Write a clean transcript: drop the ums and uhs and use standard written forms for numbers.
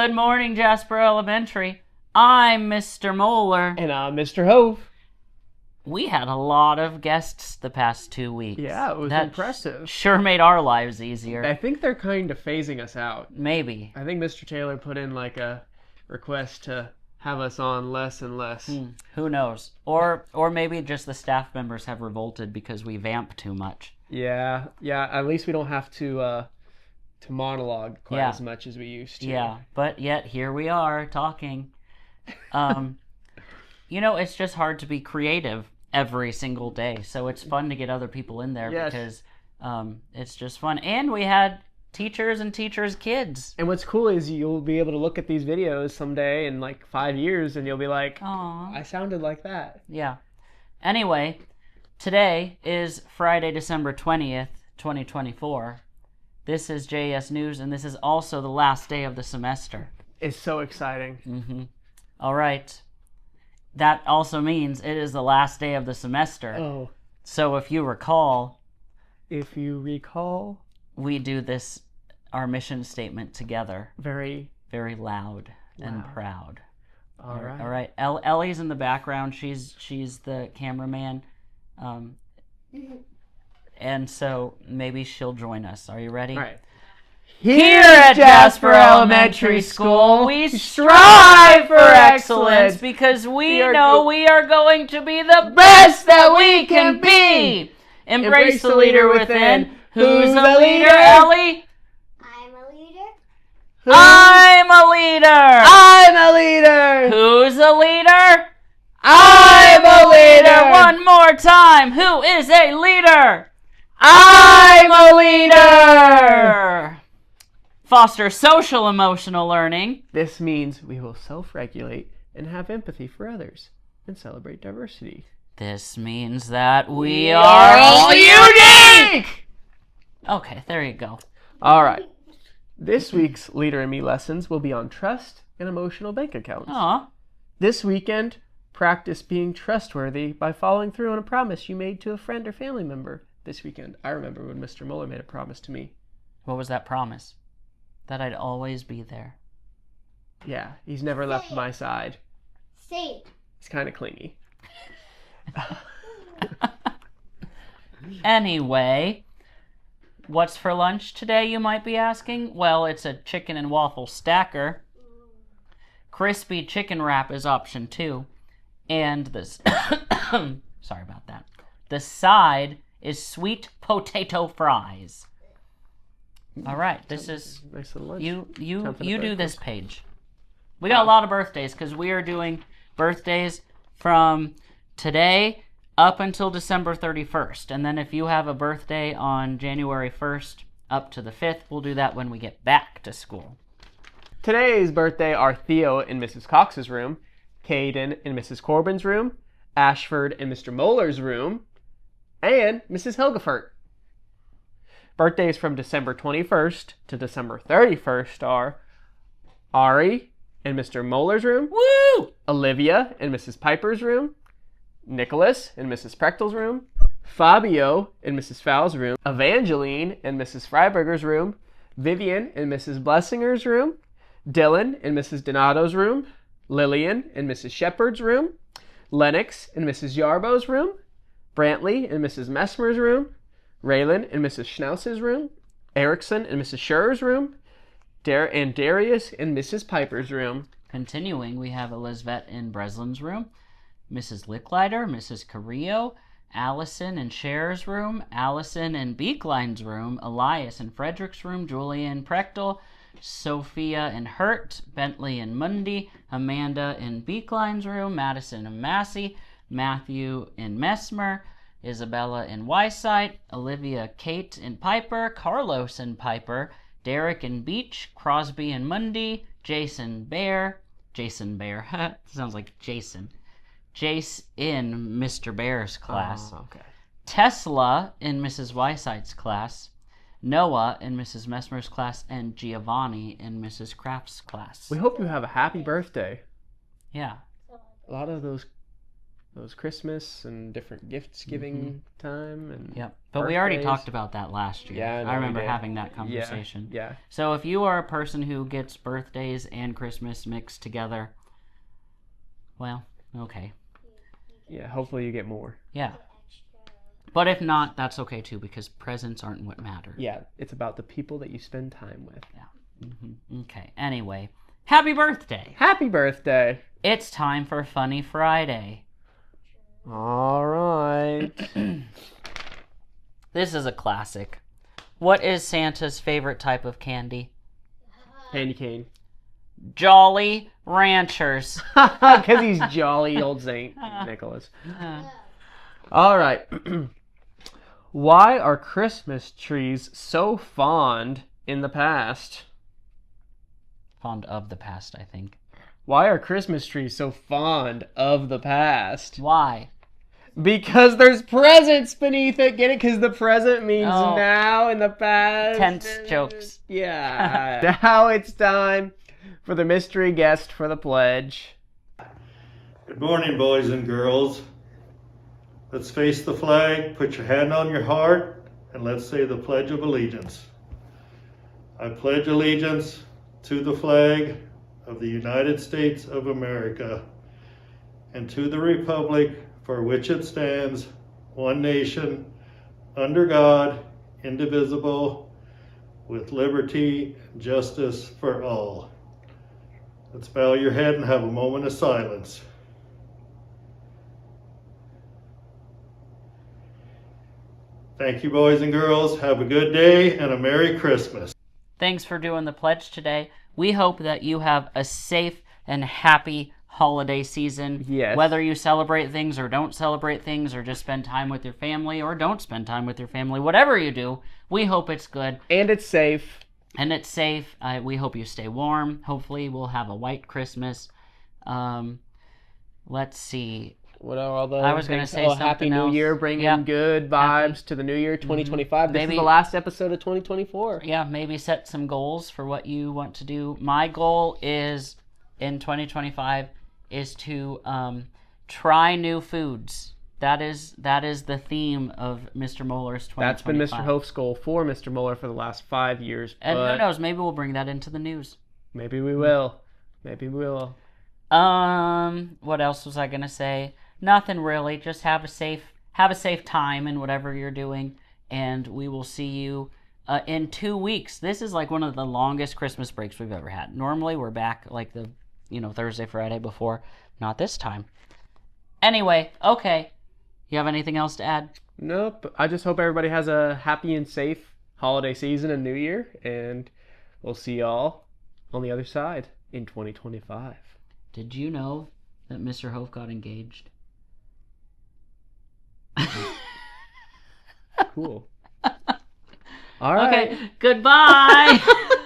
Good morning, Jasper Elementary. I'm Mr. Moeller. And I'm Mr. Hove. We had a lot of guests the past 2 weeks. Yeah, it was impressive. Sure made our lives easier. I think they're kind of phasing us out. Maybe. I think Mr. Taylor put in like a request to have us on less and less. Who knows? Or maybe just the staff members have revolted because we vamp too much. Yeah. At least we don't have to monologue quite as much as we used to. Yeah, but yet here we are talking. It's just hard to be creative every single day. So it's fun to get other people in there because it's just fun. And we had teachers and teachers' kids. And what's cool is you'll be able to look at these videos someday in like 5 years and you'll be like, "Aw, I sounded like that." Yeah. Anyway, today is Friday, December 20th, 2024. This is JS News, and this is also the last day of the semester. It's so exciting. All right. That also means it is the last day of the semester. Oh. So if you recall, we do this, our mission statement together. Very, very loud and proud. All right. All right. Ellie's in the background. She's the cameraman. And so maybe she'll join us. Are you ready? All right. Here at Jasper Elementary School, we strive for excellence because we know we are going to be the best that we can be. Embrace the leader within. Who's the leader, Ellie? I'm a leader. I'm a leader. I'm a leader. Who's a leader? I'm a leader. One more time. Who is a leader? I'm a leader. Foster social emotional learning. This means we will self-regulate and have empathy for others and celebrate diversity. This means that we are all unique! Okay, there you go. All right. This week's Leader in Me lessons will be on trust and emotional bank accounts. Aw. This weekend, practice being trustworthy by following through on a promise you made to a friend or family member. This weekend, I remember when Mr. Mueller made a promise to me. What was that promise? That I'd always be there. Yeah, he's never left my side. Say it. He's kind of clingy. Anyway, what's for lunch today, you might be asking? Well, it's a chicken and waffle stacker. Crispy chicken wrap is option 2. And this... Sorry about that. The side is sweet potato fries. All right, this is nice little lunch. You do this page. We got a lot of birthdays because we are doing birthdays from today up until December 31st. And then if you have a birthday on January 1st up to the 5th, we'll do that when we get back to school. Today's birthday are Theo in Mrs. Cox's room, Caden in Mrs. Corbin's room, Ashford in Mr. Moeller's room, and Mrs. Hilgefert. Birthdays from December 21st to December 31st are Ari in Mr. Moeller's room, Woo! Olivia in Mrs. Piper's room, Nicholas in Mrs. Prechtel's room, Fabio in Mrs. Fowle's room, Evangeline in Mrs. Freiberger's room, Vivian in Mrs. Blessinger's room, Dylan in Mrs. Donato's room, Lillian in Mrs. Shepard's room, Lennox in Mrs. Yarbo's room, Brantley in Mrs. Messmer's room, Raylan in Mrs. Schnauz's room, Erickson in Mrs. Schur's room, and Darius in Mrs. Piper's room. Continuing, we have Elizabeth in Breslin's room, Mrs. Licklider, Mrs. Carrillo, Allison in Cher's room, Allison in Beekline's room, Elias in Frederick's room, Julia in Prechtel, Sophia in Hurt, Bentley in Mundy, Amanda in Beekline's room, Madison in Massey, Matthew in Messmer, Isabella in Wyside, Olivia Kate in Piper, Carlos in Piper, Derek in Beach, Crosby in Mundy, Jason Bear, sounds like Jason, Jace in Mr. Bear's class, Okay. Tesla in Mrs. Wyside's class, Noah in Mrs. Messmer's class, and Giovanni in Mrs. Kraft's class. We hope you have a happy birthday. Yeah. A lot of those those Christmas and different gifts giving time and Yep. But we already birthdays. talked about that last year. Yeah, I know I we remember did. having that conversation. Yeah. So if you are a person who gets birthdays and Christmas mixed together, well, okay. Yeah, hopefully you get more. Yeah. But if not, that's okay too, because presents aren't what matter. Yeah, it's about the people that you spend time with. Okay. Anyway, happy birthday. Happy birthday. It's time for Funny Friday. All right. This is a classic. What is Santa's favorite type of candy? Candy cane. Jolly Ranchers. Because he's jolly old Saint Nicholas. All right. Why are Christmas trees so fond in the past? Fond of the past, I think. Why are Christmas trees so fond of the past? Why? Because there's presents beneath it. Get it? Because the present means Oh. now in the past. Tense jokes. Yeah. Now it's time for the mystery guest for the pledge. Good morning, boys and girls. Let's face the flag, put your hand on your heart, and let's say the Pledge of Allegiance. I pledge allegiance to the flag of the United States of America and to the republic for which it stands, one nation, under God, indivisible, with liberty and justice for all. Let's bow your head and have a moment of silence. Thank you, boys and girls. Have a good day and a Merry Christmas. Thanks for doing the pledge today. We hope that you have a safe and happy holiday season. Yes. Whether you celebrate things or don't celebrate things, or just spend time with your family or don't spend time with your family, whatever you do, we hope it's good And it's safe. and it's safe. We hope you stay warm. Hopefully we'll have a white Christmas. Let's see. What are all the I was gonna things? say Happy something New else. Year, bringing Yeah. good vibes to the New Year 2025. This Maybe- is the last episode of 2024. Yeah, maybe set some goals for what you want to do. My goal is in 2025 is to try new foods. That is the theme of Mr. Moeller's 2025. That's been Mr. Hofe's goal for Mr. Mueller for the last 5 years. And but who knows, maybe we'll bring that into the news. Maybe we will. Maybe we will. What else was I gonna say? Nothing really. Just have a safe time in whatever you're doing, and we will see you in 2 weeks. This is like one of the longest Christmas breaks we've ever had. Normally we're back like the Thursday, Friday before. Not this time. Anyway, okay. You have anything else to add? Nope. I just hope everybody has a happy and safe holiday season and New Year, and we'll see y'all on the other side in 2025. Did you know that Mr. Hofe got engaged? Cool. All right. Okay, goodbye.